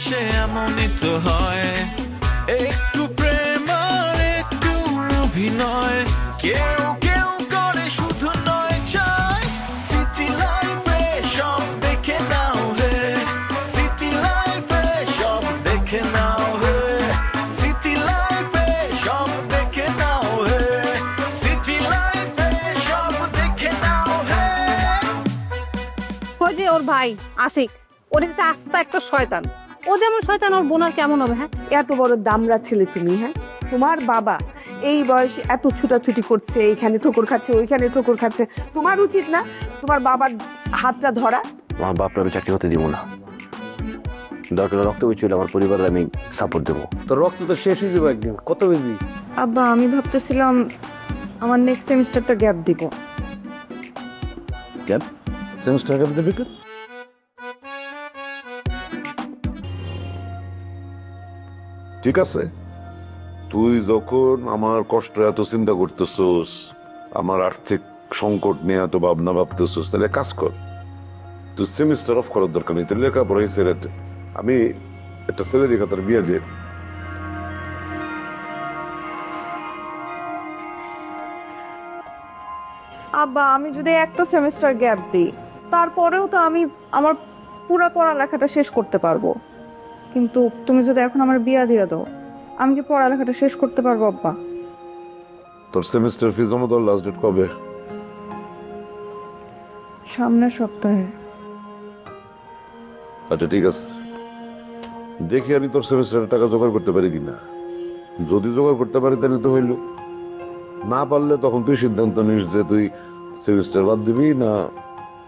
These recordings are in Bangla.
ভালোবাসে এমনই তো হয়, একটু প্রেম আর একটু অভিনয়, কেউ কেউ করে শুধু নয় চায়। সিটি লাইফে সব দেখে নাও হে, সিটি লাইফে সব দেখে নাও হে, সিটি লাইফে সব দেখে নাও হে, সিটি লাইফে সব দেখে নাও হে। ওই যে ওর ভাই আশিক, ওর কাছে আস্তা একটা শয়তান, ও যেমন শয়তান ওর বোন আর কেমন হবে? হ্যাঁ, এত বড় দামড়া ছেলে তুমি, হ্যাঁ তোমার বাবা এই বয়সে এত ছুটাছুটি করছে, এইখানে ঠোকর খাচ্ছে ওইখানে ঠোকর খাচ্ছে, তোমার উচিত না তোমার বাবার হাতটা ধরা? আমার বাপরা আমি চাকরি করতে দিব না, দরকার রক্ত বিচ্ছিল আমার পরিবারের আমি সাপোর্ট দেবো। তোর রক্ত তো শেষ হয়ে যাবে একদিন, কত বেশি। আব্বা আমি ভাবতেছিলাম আমার নেক্সট সেমিস্টারটা গ্যাপ দিব। গ্যাপ? সেমিস্টার গ্যাপ দেবে? ঠিক আছে, তুই যখন আমার কষ্ট এত চিন্তা করতেছোস, আমার আর্থিক সংকট নিয়ে এত ভাবনা ভাবতেছোস, তাহলে কাজ কর, তুই সেমিস্টার অফ করার দরকার নেই, তুই লেখাপড়াই ছেড়ে দে। আমি একটা ছেলে দেখা তার বিয়ে দিয়ে। আব্বা আমি যদি একটা সেমিস্টার গ্যাপ দিই তারপরেও তো আমি আমার পুরো পড়ালেখাটা শেষ করতে পারবো, কিন্তু তুমি যদি এখন আমার বিয়ে দিয়ে দাও আমি কি পড়ালেখাটা শেষ করতে পারবো? আব্বা তোর সেমিস্টার ফি জমা দেওয়ার লাস্ট ডেট কবে? সামনের সপ্তাহে। আচ্ছা ঠিক আছে, দেখি আমি তোর সেমিস্টারের টাকা জোগাড় করতে পারি কিনা, যদি জোগাড় করতে পারি তাহলে তো হইল, না পারলে তখন তুই সিদ্ধান্ত নিস যে তুই সেমিস্টার বাদ দিবি না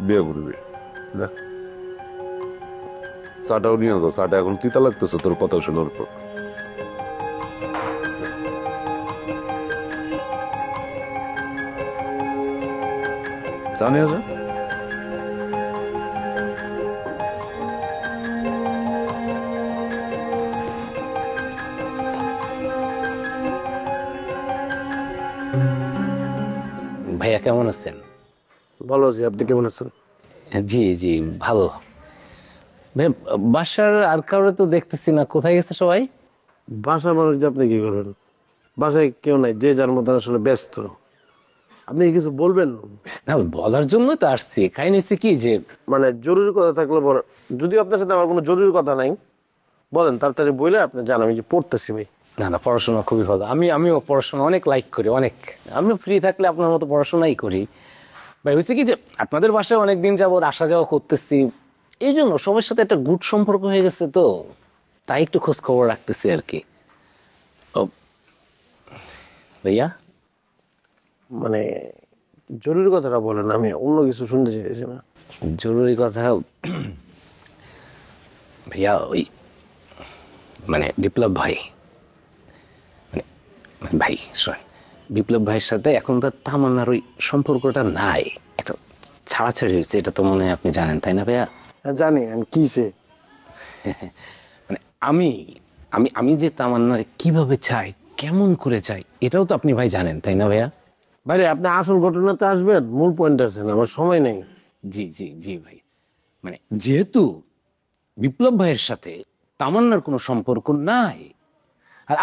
বিয়ে করবি। না চাটাও নিয়ে যাও, চাটা এখন তিতা লাগতেছে তোর কথা শোনার পর। চা নিয়ে যা। ভাইয়া কেমন আছেন? ভালো আছি, আপনি কেমন আছেন? জি জি ভালো। ভাই বাসার আর কারোর তো দেখতেছি না, কোথায় গেছে সবাই? বাসার মানুষ যে আপনি কি করবেন, বাসায় কেউ নাই, যে যার মতন আসলে ব্যস্ত। আপনি কিছু বলবেন? না বলার জন্য তো আসছি, খাই নিচ্ছি কি যে মানে জরুরি কথা থাকলে বলেন, যদিও আপনার সাথে আমার কোনো জরুরি কথা নাই বলেন, তাড়াতাড়ি বলে আপনি জানান, আমি যে পড়তেছি ভাই। না না পড়াশোনা খুবই ভালো, আমিও পড়াশোনা অনেক লাইক করি, অনেক। আমিও ফ্রি থাকলে আপনার মতো পড়াশোনাই করি ভাই। হয়েছে কি যে আপনাদের বাসায় অনেকদিন যাবত আসা যাওয়া করতেছি, এই জন্য সবার সাথে একটা গুড সম্পর্ক হয়ে গেছে, তো তাই একটু খোঁজ খবর রাখতেছি আর কি। ও ভাইয়া মানে জরুরি কথাটা বলেন, আমি অন্য কিছু শুনতে চাইছি না। জরুরি কথা ভাইয়া, ওই মানে বিপ্লব ভাই, মানে ভাই শোনেন, বিপ্লব ভাইয়ের সাথে এখন তো তামান্নার ওই সম্পর্কটা নাই, একটা ছাড়াছাড়ি হয়েছে, এটা তো মনে হয় আপনি জানেন তাই না ভাইয়া? হ্যাঁ জানি, আমি কিসে মানে আমি আমি আমি যে তামান্নারে কিভাবে চাই, কেমন করে চাই, এটাও তো আপনি ভাই জানেন তাই না ভাইয়া? ভাইরে আপনি আসল ঘটনাতে আসবেন, মূল পয়েন্ট আছে, আমার সময় নেই। জি জি জি ভাই, মানে যেহেতু বিপ্লব ভাইয়ের সাথে তামান্নার কোনো সম্পর্ক নাই, আর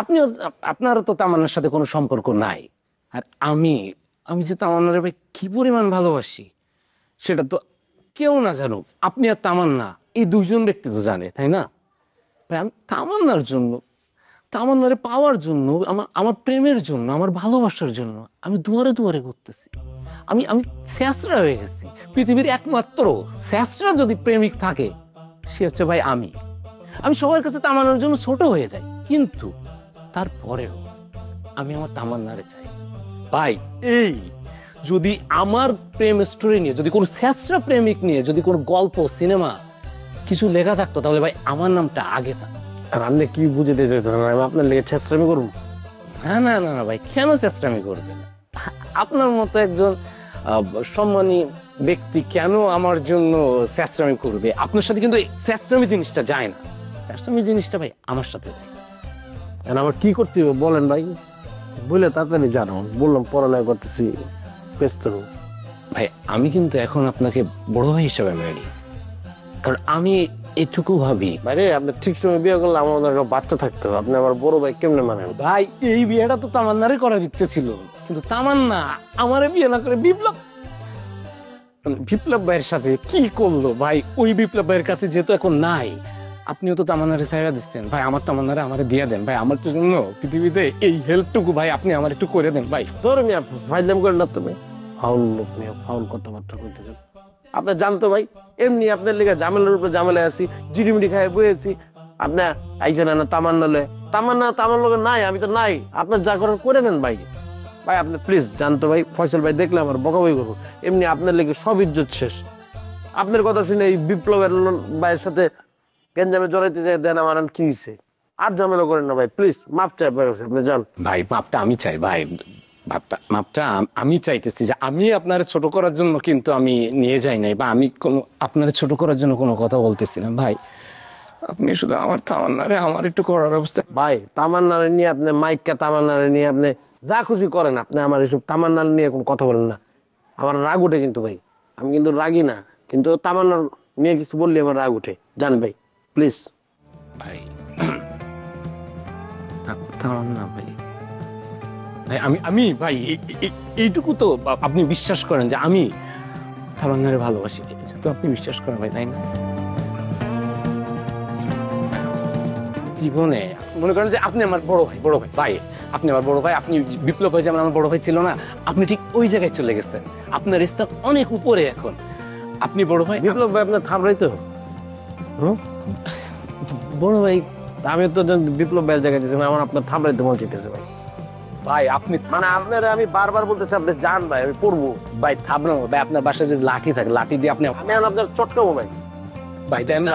আপনারও তো তামান্নার সাথে কোনো সম্পর্ক নাই, আর আমি যে তামান্নারে ভাই কি পরিমাণ ভালোবাসি সেটা তো কেউ না জানুক, আপনি আর তামান্না এই দুজন ব্যক্তি তো জানে তাই না ভাই? আমি তামান্নার জন্য, তামান্নারে পাওয়ার জন্য, আমার প্রেমের জন্য, আমার ভালোবাসার জন্য আমি দুয়ারে দুয়ারে ঘুরতেছি। আমি স্যাঁচরা হয়ে গেছি। পৃথিবীর একমাত্র স্যাঁচরা যদি প্রেমিক থাকে সে হচ্ছে ভাই আমি সবার কাছে তামান্নার জন্য ছোট হয়ে যাই, কিন্তু তারপরেও আমি আমার তামান্নারে চাই ভাই। এই যদি আমার প্রেম স্টোরি নিয়ে, যদি কোনো স্যাঁচরা প্রেমিক নিয়ে যদি কোনো গল্প সিনেমা কিছু লেখা থাকতো, তাহলে ভাই আমার নামটা আগে থাকতো। আর আপনি কি বুঝতে চাইতেন, আমি আপনার লেগে চেষ্টামি করবো? না না না না ভাই, কেন চেষ্টামি করবেন? আপনার মতো একজন সম্মানী ব্যক্তি কেন আমার জন্য চেষ্টামি করবে? আপনার সাথে কিন্তু চেষ্টামি জিনিসটা যায় না, চেষ্টামি জিনিসটা ভাই আমার সাথে যায়। আমার কি করতে হবে বলেন ভাই, বলে তাড়াতাড়ি জানো। বললাম পড়ালেখা করতেছি, ব্যস্ত ভাই। আমি কিন্তু এখন আপনাকে বড় ভাই হিসাবে মানি, কারণ আমি এটুকু ভাবি। ভাইরে আপনি ঠিক সময় বিয়ে করলে আমাদের বাচ্চা থাকতো, আপনি আমার বড় ভাই কেমনে মানেন? ভাই এই বিয়েটা তো তামান্নারে করার ইচ্ছে ছিল, কিন্তু তামান্না আমারে বিয়ে না করে বিপ্লব ভাইয়ের সাথে কি করলো ভাই? ওই বিপ্লব ভাইয়ের কাছে যেহেতু এখন নাই, আপনিও তো তামান্নারে ছাইড়া দিচ্ছেন ভাই। আমার তামান্নারে আমারে দিয়ে দেন ভাই, আমার জন্য পৃথিবীতে এই হেল্পটুকু ভাই আপনি আমার একটু করে দেন ভাই। ধরো মিয়া ফাইজলাম করে না তুমি, ফাউল লোক মিয়া, ফাউল কথাবার্তা কইতেছেন। আপনি জানতো ভাই এমনি আপনার লেগে ঝামেলার উপরে ঝামেলা আছি, জিরিমিরি খাই বয়েছি, আপনি আইছেন না তামান্নার লোকের নাই, আমি তো নাই, আপনার যা করার করে নেন ভাই। ভাই আপনি প্লিজ জানতো ভাই, ফয়সাল ভাই দেখলে আমার বকাবকি করবো, এমনি আপনার লেগে সব ইজ্জত শেষ। আপনার কথা শুনে এই বিপ্লবের ভাইয়ের সাথে গেঞ্জামে জড়াইতে যায়, দেন আমার কি হয়েছে? আর ঝামেলা করেন না ভাই, প্লিজ মাফ চাই আপনার কাছে, আপনি যান ভাই। মাপটা আমি চাই ভাই, মাপটা আমি চাইতেছি যে আমি আপনার ছোট করার জন্য কিন্তু আমি নিয়ে যাই নাই, বা আমি আপনার ছোট করার জন্য কোনো কথা বলতেছি না ভাই। আপনি শুধু আমার তামান্নারে আমার একটু করার ব্যবস্থা। ভাই তামান্নারে নিয়ে আপনি মাইকটা তামান্নারে নিয়ে আপনি যা খুশি করেন, আপনি আমার এসব তামান্নার নিয়ে কোনো কথা বলেন না, আমার রাগ উঠে কিন্তু ভাই। আমি কিন্তু রাগি না, কিন্তু তামান্নার নিয়ে কিছু বললে আমার রাগ উঠে, জান ভাই প্লিজ। ভাই তামান্না ভাই, আমি ভাই এইটুকু তো আপনি বিশ্বাস করেন যে আমি তামান্নারে ভালোবাসি, তো আপনি বিশ্বাস করেন ভাই, তাই না? জীবনে মনে করেন যে আপনি আমার বড় ভাই ভাই, আপনি আমার বড় ভাই, আপনি বিপ্লব ভাই যেমন আমার বড় ভাই ছিল না, আপনি ঠিক ওই জায়গায় চলে গেছেন, আপনার স্থান অনেক উপরে এখন। আপনি বড় ভাই, বিপ্লব ভাই আপনার থামরাই তো বড় ভাই, আমি তো বিপ্লব ভাইয়ের জায়গায় দিয়েছি, আমার আপনার থামরাইতে মন চাইতেছে ভাই। ভাই আপনি মানে আপনার আমি বারবার বলতেছি আপনি যান ভাই, আমি পড়বো ভাই, থামলাম ভাই। আপনার বাসায় যদি লাঠি থাকে, লাঠি দিয়ে আপনি আমি আপনার চটকাবো ভাই। ভাই দেন না,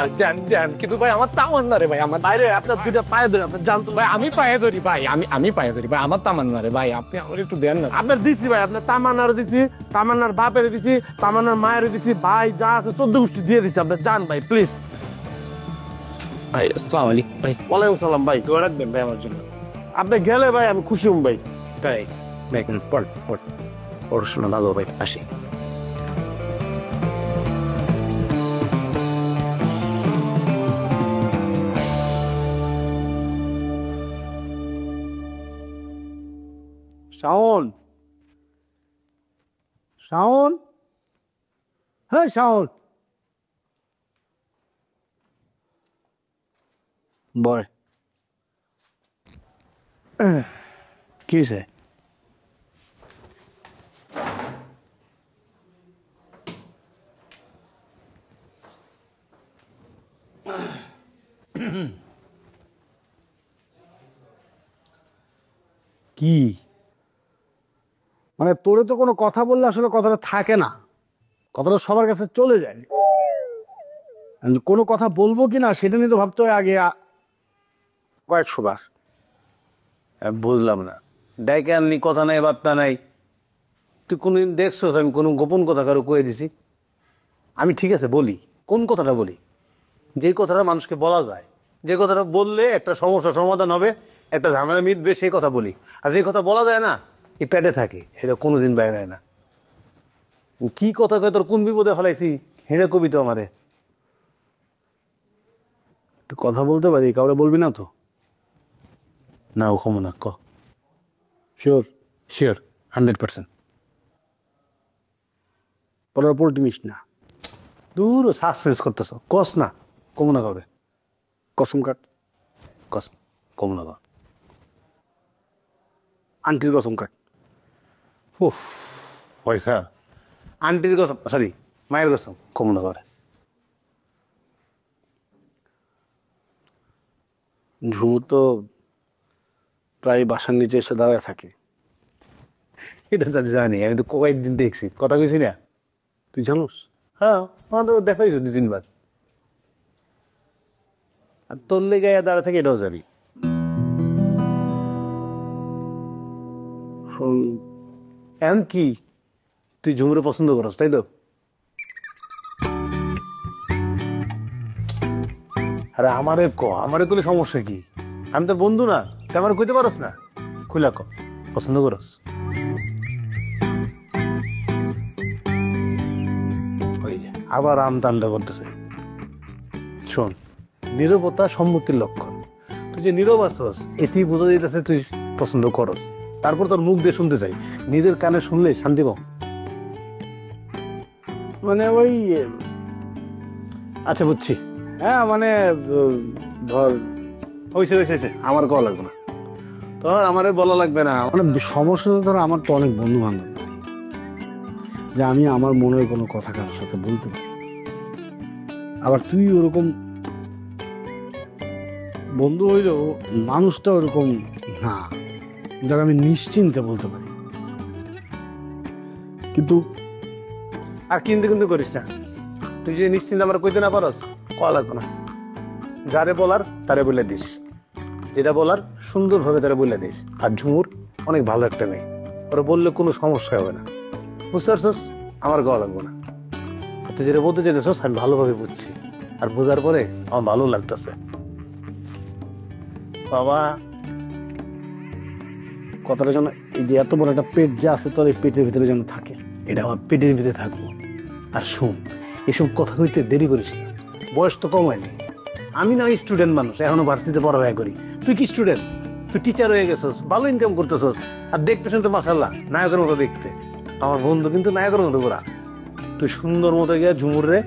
যান কিন্তু ভাই আমার তামান্না রে ভাই, আমার বাইরে আপনার দুইটা পায়ে ধরে আপনার জানতো ভাই, আমি পায়ে ধরি ভাই, আমি পায়ে ধরি ভাই, আমার তামান্না রে ভাই, আপনি আমার একটু দেন না। আপনার দিছি ভাই, আপনার তামান্নার দিছি, তামান্নার বাপের দিছি, তামান্নার মায়ের দিছি, ভাই যা আছে 14 গোষ্ঠী দিয়ে দিছি, আপনার যান ভাই প্লিজ। ভাই আসসালামু আলাইকুম ভাই। ওয়ালাইকুম সালাম ভাই, দোয়া রাখবেন ভাই আমার জন্য। আপনি গেলে ভাই আমি খুশি হম ভাই। তাই ভাই পড়াশোনা ভালো ভাই, আসি। শাওন, হ্যাঁ শাওন, বয় কি হয়েছে? কি মানে তোরে তো কোনো কথা বললে আসলে কথাটা থাকে না, কথাটা সবার কাছে চলে যায়। কোনো কথা বলবো কিনা সেটা নিয়ে তো ভাবতে হয় আগে কয়েকশো বার। বুঝলাম না, ডাইকে আনলি কথা নাই বার্তা নাই, তুই কোনদিন দেখছো আমি কোনো গোপন কথা কারো কয়ে দিছি? আমি ঠিক আছে বলি, কোন কথাটা বলি? যে কথাটা মানুষকে বলা যায়, যে কথাটা বললে একটা সমস্যার সমাধান হবে, একটা ঝামেলা মিটবে, সেই কথা বলি। আর যে কথা বলা যায় না, এই প্যাডে থাকে, সেটা কোনোদিন বাইরে হয় না। কি কথা কয়ে তোর কোন বিপদে ফেলাইছি হেরে কবি তো আমারে। তুই কথা বলতে পারি, কাউরে বলবি না তো? না ও কমো না, ক শিওর? শিওর 100%। পরের পোল্ট্রি মিস না, দূর সাসপেন্স করতেছ, কস না, কমো না কাউরে, কসম কাট। কস কমো না কর, আন্টির কসম কাট। উফ পয়সা, আন্টির কসম, সরি মায়ের কসম, কমো না করে। ঝুমুর তো প্রায় বাসার নিচে এসে দাঁড়ায় থাকে। এটা তো আমি জানি, আমি তো কয়েকদিন দেখছি, কথা কইছি না। তুই জানোস? হ্যাঁ আমার তো দেখাইছো 2-3 বার। আর তোর লেগে দাঁড়া থাকে এটাও জানি। এখন কি তুই ঝুমুরে পছন্দ করস, তাই তো? আরে আমারে করলে সমস্যা কি? আমি তো বন্ধু না, তুই আমার কইতে পারস না? খুলা ক, পছন্দ করস? আবার আমতামটা করতেছে। শোন, নীরবতা সম্মতির লক্ষণ। তুই যে নীরব আছস এতেই বোঝা যাইতেছে তুই পছন্দ করস। তারপর তোর মুখ দিয়ে শুনতে চাই, নিজের কানে শুনলে শান্তি পাও। মানে ওই আচ্ছা বুঝছি। হ্যাঁ মানে ধর হয়েছে আমার কল লাগবে না, তোর আমারে বলা লাগবে না। মানে সমস্যা ধর আমার তো অনেক বন্ধু বান্ধব যে আমি আমার মনের কোনো কথা কারোর সাথে বলতে পারি। আবার তুই ওরকম বন্ধু হইলেও মানুষটা ওরকম না, যাকে আমি নিশ্চিন্তে বলতে পারি। কিন্তু আর কিন্তু করিস না। তুই যদি নিশ্চিন্তে আমার কইতে না পারস কল লাগবে না। যারে বলার তারে বলে দিস, যেটা বলার সুন্দরভাবে তারা বলে দিস। আর ঝুমুর অনেক ভালো একটা মেয়ে, ওরা বললে কোনো সমস্যা হবে না। বুঝতে পারছস? আমার গাওয়া লাগবে না। তুই যেটা বলতে চাইতেছস আমি ভালোভাবে বুঝছি, আর বোঝার পরে আমার ভালো লাগতেছে। বাবা কথাটা যেন এই যে এত বড় একটা পেট যা আছে তোর এই পেটের ভিতরে যেন থাকে, এটা আমার পেটের ভিতরে থাকবো। আর শোন, এসব কথা হইতে দেরি করিস না, বয়স তো কম হয়নি। আমি না স্টুডেন্ট মানুষ, এখনো ভার্সিটিতে পড়ালেখা করি। তুই কি স্টুডেন্ট? তুই টিচার হয়ে গেছস, ভালো ইনকাম করতেছস, আর দেখতে শুনতে মাশাআল্লাহ নায়কের মতো দেখতে। আমার বন্ধু কিন্তু নায়কের মতো পুরা। তুই সুন্দর মতো গিয়ে ঝুমুরে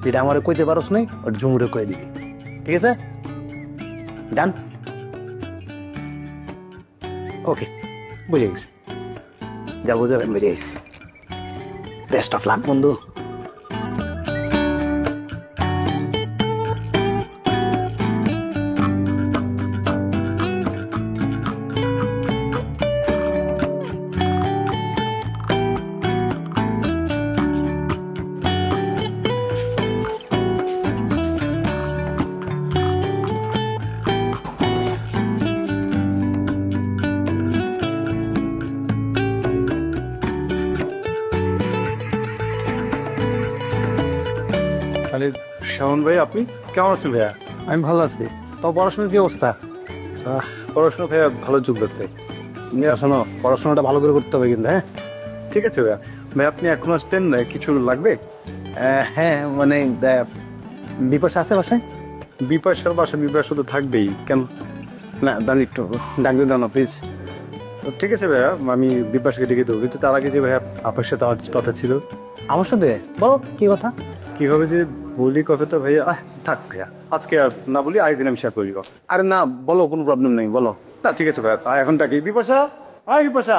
এটা আমারে কইতে পারস নাই, আর ঝুমুরে কয়ে দিবি, ঠিক আছে? ডান, ওকে, বুঝে গেছি। যা বুঝাবেন বুঝে গেছি। বেস্ট অফ লাক বন্ধু। তাহলে শাওন ভাই আপনি কেমন আছেন ভাইয়া? আমি ভালো আছি। তো পড়াশোনার কি অবস্থা? পড়াশোনা ভাইয়া ভালো চলতেছে। শোনো, পড়াশোনাটা ভালো করে করতে হবে কিন্তু। হ্যাঁ ঠিক আছে ভাইয়া। ভাই আপনি এখন আসতেন, কিছু লাগবে? হ্যাঁ মানে বিপাশা আছে বাসায়? বিপাশার বাসা বিপাশা তো থাকবেই। কেন? না দাঁড়ি একটু ডাক দিয়ে দাও না প্লিজ। ঠিক আছে ভাইয়া, আমি বিপাশাকে ডেকে দেবো। কিন্তু তার আগে যে ভাইয়া আপনার সাথে কথা ছিল। আমার সাথে বলো কি কথা? কিভাবে যে বলি কথাটা ভাইয়া? থাক ভাইয়া, আজকে আর না বলি, আরেকদিন আমি শেয়ার করি। আরে না বলো, কোনো প্রবলেম নেই, বলো। না ঠিক আছে ভাইয়া, এখন ডাকি। বিপাশা, আয় বিপাশা।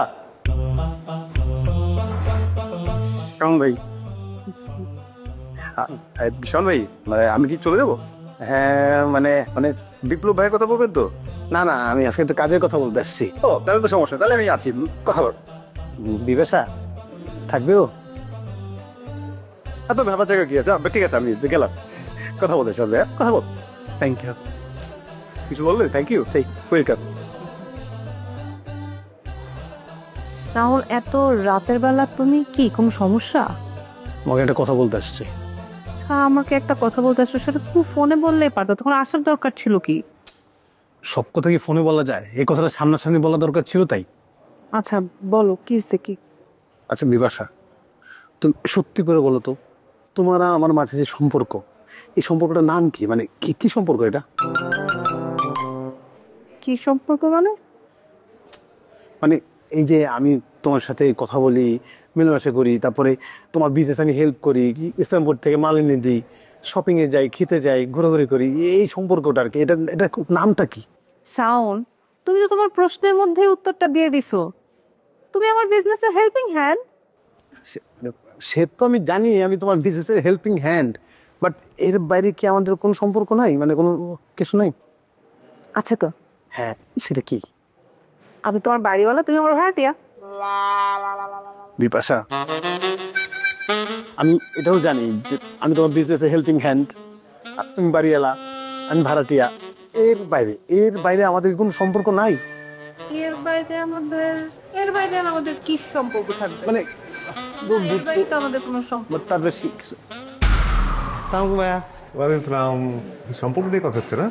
কেমন ভাই? বিশাল ভাই, মানে আমি কি চলে যাবো? হ্যাঁ মানে মানে বিপ্লব ভাইয়ের কথা বলবেন তো? না না, আমি আজকে একটু কাজের কথা বলতে আসছি। ও তাহলে তো সমস্যা, তাহলে আমি আছি, কথা বল। বিবেশা থাকবেও? এত ভাবার জায়গা কি আছে? ঠিক আছে আমি গেলাম, কথা বলতে সব ভাইয়া, কথা বল। Thank you. কিছু বললে? থ্যাংক ইউ, সেই ওয়েলকাম। শাওন, এত রাতের বেলা তুমি কি কোনো সমস্যা? আমাকে একটা কথা বলতে আসছি। আচ্ছা, আমাকে একটা কথা বলতে আসছো, সেটা তুমি ফোনে বললেই পারতো, তখন আসার দরকার ছিল কি? সব কথা কি ফোনে বলা যায়? এই কথাটা সামনাসামনি বলা দরকার ছিল, তাই। আচ্ছা বলো, কি হচ্ছে কি? আচ্ছা বিপাশা, তুমি সত্যি করে বলো তো, তোমার আমার মাঝে যে সম্পর্ক, এই সম্পর্কটার নাম কি? মানে কি সম্পর্ক এটা? কি সম্পর্ক মানে? মানে এই যে আমি তোমার সাথে কথা বলি, মেলামেশা করি, তারপরে তোমার বিজনেস আমি হেল্প করি, ইসলামপুর থেকে মাল এনে দিই, শপিংয়ে যাই, খেতে যাই, ঘোরাঘুরি করি, এই সম্পর্কটা আর কি। এটা নামটা কি? শাওন, তুমি তো তোমার প্রশ্নের মধ্যে উত্তরটা দিয়ে দিছো। তুমি আমার বিজনেসের হেল্পিং হ্যান্ড। সে তো আমি জানি আমি তোমার বিজনেসের হেল্পিং হ্যান্ড, বাট এর বাইরে কি আমাদের কোনো সম্পর্ক নাই? মানে কোনো কিছু নাই? আচ্ছা তো, হ্যাঁ সেটা কি? আমি তোমার বাড়িওয়ালা, তুমি আমার ভাড়াটিয়া। বিপাশা, আমি এটাও জানি যে আমি তোমার বিজনেসের হেল্পিং হ্যান্ড, আর তুমি বাড়িওয়ালা, আমি ভাড়াটিয়া। এর বাইরে আমাদের কোনো সম্পর্ক নাই। এর বাইরে আমাদের কি সম্পর্ক থাকবে? মানে এর বাইরে তো আমাদের কোনো সম্পর্ক। তার বেশি সম্পর্ক নিয়ে কথা হচ্ছে না?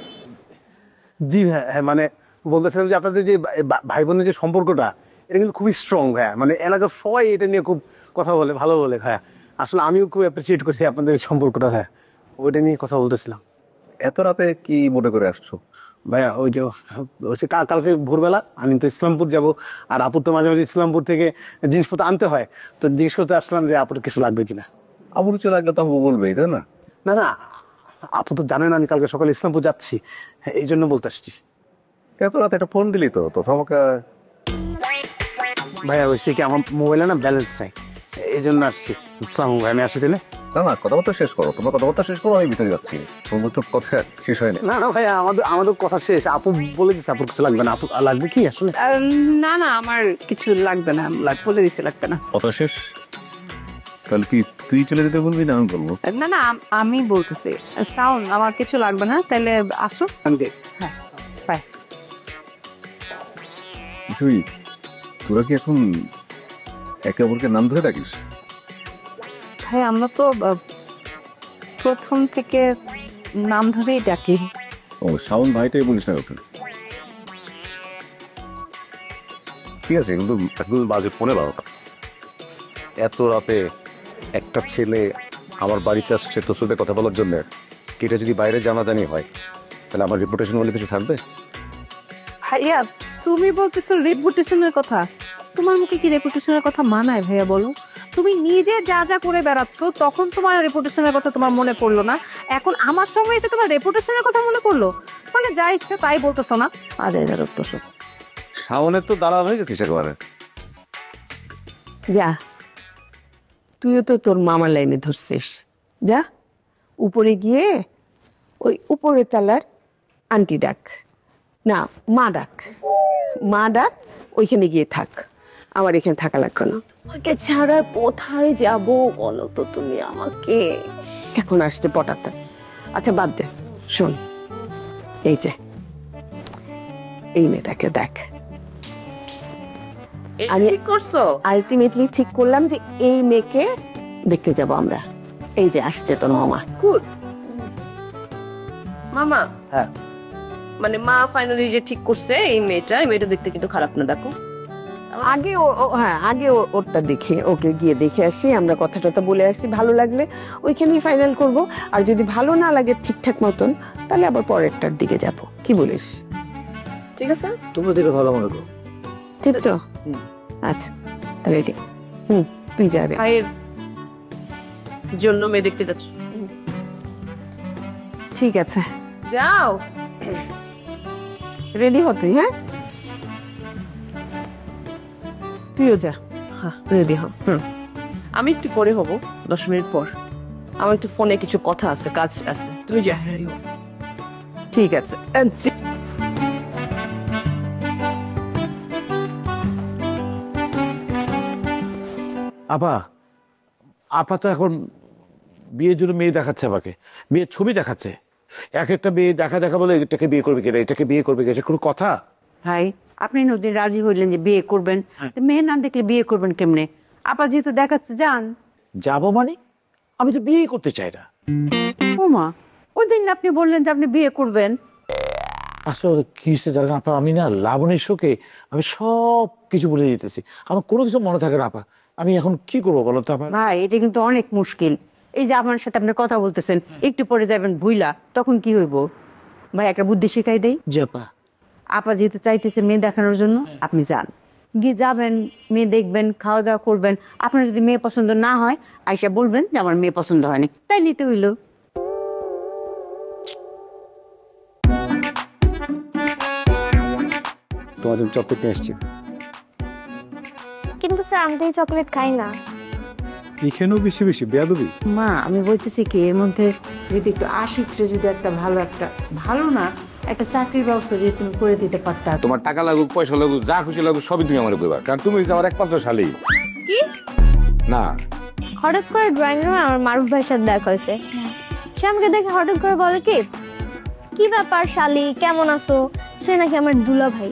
জি হ্যাঁ হ্যাঁ, মানে বলতেছিলাম যে আপনাদের যে ভাই বোনের যে সম্পর্কটা, এটা কিন্তু খুবই স্ট্রং। হ্যাঁ মানে এলাকার সবাই এটা নিয়ে খুব কথা বলে, ভালো বলে। হ্যাঁ আসলে আমিও খুব অ্যাপ্রিসিয়েট করছি আপনাদের সম্পর্কটা। হ্যাঁ ওইটা নিয়ে কথা বলতেছিলাম। এত রাতে কি মনে করে আসছো? ভাইয়া ওই যে হচ্ছে কালকে ভোরবেলা আমি তো ইসলামপুর যাব, আর আপুর তো মাঝে মাঝে ইসলামপুর থেকে জিনিসপত্র আনতে হয়, তো জিজ্ঞেস করতে আসলাম যে আপুর কিছু লাগবে কিনা। আবু কিছু লাগলে তো আপু বলবেই, তাই না? না না, আপু তো জানেন আমি কালকে সকালে ইসলামপুর যাচ্ছি, এই জন্য বলতে আসছি। এত রাতে একটা ফোন দিলি তো আমাকে। ভাইয়া হয়েছে কি আমার মোবাইলে না ব্যালেন্স নাই, এই জন্য আসছি। ইসলাম ভাই আমি আসি তাহলে। না না, কথাবার্তা শেষ করো, তোমার কথাবার্তা শেষ করো, আমি ভিতরে যাচ্ছি। তোমার তো কথা শেষ হয়নি। না না ভাইয়া, আমাদের কথা শেষ। আপু বলে দিচ্ছে আপুর কিছু লাগবে না। আপু লাগবে কি আসলে? না না, আমার কিছু লাগবে না, বলে দিছে লাগবে না। কথা শেষ? তাহলে কি তুই চলে যেতে বলবি না আমি বলবো? না না, আমি বলতেছি শাওন আমার কিছু লাগবে না, তাহলে আসো। হ্যাঁ বাই। তুই তোরা কি এখন একে অপরকে নাম ধরে ডাকিস? ভাই আমরা তো প্রথম থেকে নাম ধরেই ডাকি। ও শাওন ভাইটাই বলিস না ওখানে? ঠিক আছে, কিন্তু এখন বাজে 15:30। এত রাতে একটা ছেলে আমার বাড়িতে আসছে তোর সাথে কথা বলার জন্য, এটা যদি বাইরে জানাজানি হয় তাহলে আমার রেপুটেশন বলে কিছু থাকবে? ভাইয়া তুমি বলতেছো রেপুটেশনের কথা? তোমার মুখে কি রেপুটেশনের কথা মানায় ভাইয়া বলো? তুমি নিজে যা যা করে বেড়াচ্ছ তখন তোমার রেপুটেশনের কথা তোমার মনে পড়লো না, এখন আমার সঙ্গে এসে তোমার রেপুটেশনের কথা মনে পড়লো? মানে যা ইচ্ছে তাই বলতেছো না? শাওনের তো দালাল হয়ে গেছিস একেবারে। যা, তুইও তো তোর মামার লাইনে ধরছিস। যা উপরে গিয়ে ওই উপরের তালার আন্টি ডাক, না মা ডাক, ওইখানে গিয়ে থাক, আমার এখানে থাকা লাগবে না। তোমাকে ছাড়া কোথায় যাব বলো তো তুমি আমাকে? এখন আসছে পটাতে। আচ্ছা বাদ দে, শোন, এই যে এই মেয়েটাকে দেখ। আমি ঠিক করছো? আলটিমেটলি ঠিক করলাম যে এই মেয়েকে দেখতে যাব আমরা। এই যে আসছে তোর মামা। গুড মামা। হ্যাঁ মানে মা ফাইনালি যে ঠিক করছে এই মেয়েটা দেখতে কিন্তু খারাপ না। দেখো আগে আগে ওরটা দেখে ওকে গিয়ে দেখে আসি, আমরা কথা টথা বলে আসি, ভালো লাগলে ওইখানেই ফাইনাল করব, আর যদি ভালো না লাগে ঠিকঠাক মতন তাহলে আবার পরেরটার দিকে যাব। কি বলিস? ঠিক আছে, তোমরা যেটা ভালো মনে করো। ঠিক তো? আচ্ছা তাহলে তুই যাবে। ভাইয়ের জন্য মেয়ে দেখতে যাচ্ছ? ঠিক আছে, যাও, রেডি হতে। হ্যাঁ তুইও যা, রেডি হ। আমি একটু পরে হব, 10 মিনিট পর। আমার একটু ফোনে কিছু কথা আছে, কাজ আছে, তুমি যা। ঠিক আছে। আপা তো এখন বিয়ের জন্য মেয়ে দেখাচ্ছে, আমাকে মেয়ের ছবি দেখাচ্ছে। এক একটা মেয়ে দেখা বলে এটাকে বিয়ে করবে কিনা, এটাকে বিয়ে করবে কিনা, কোনো কথা? ভাই আপনি নদীর রাজি হইলেন যে বিয়ে করবেন, মেয়ে না দেখলে বিয়ে করবেন কেমনে? আপা যেহেতু দেখাচ্ছে যান। যাবো মানে? আমি তো বিয়ে করতে চাই না। ও মা, ওই দিন আপনি বললেন যে আপনি বিয়ে করবেন। আসলে কি হচ্ছে জানেন আপা, আমি না লাবণীর শোকে আমি সব কিছু বলে দিতেছি, আমার কোনো কিছু মনে থাকে না আপা। আমি এখন কি করবো বলো তো আপা? ভাই এটা কিন্তু অনেক মুশকিল। এই যে আপনার সাথে আপনি কথা বলতেছেন, একটু পরে যাবেন ভুইলা, তখন কি হইব? ভাই একটা বুদ্ধি শিখাই দেই। জি আপা। আপা যেহেতু চাইতেছে মেয়ে দেখানোর জন্য, আপনি যান, গিয়ে যাবেন, মেয়ে দেখবেন, খাওয়া দাওয়া করবেন। আপনার যদি মেয়ে পছন্দ না হয় আইসা বলবেন যে আমার মেয়ে পছন্দ হয়নি, তাই নিতে হইল। তোমার জন্য চকলেট নিয়ে এসছি। কিন্তু স্যার আমি তো এই চকলেট খাই না। এখানেও বেশি বেশি বেয়াদবি। মা আমি বলতেছি কি, এর মধ্যে যদি একটু আশিকটা যদি একটা ভালো না একটা চাকরির ব্যবস্থা যদি তুমি করে দিতে পারতা। তোমার টাকা লাগুক, পয়সা লাগুক, যা খুশি লাগুক, সবই তুমি আমার কইবা, কারণ তুমি হচ্ছে আমার একমাত্র শালী। কি না হঠাৎ করে ড্রয়িং রুমে আমার মারুফ ভাইয়ের সাথে দেখা হয়েছে। সে আমাকে দেখে হঠাৎ করে বলে কি ব্যাপার শালী, কেমন আছো? সে নাকি আমার দুলা ভাই।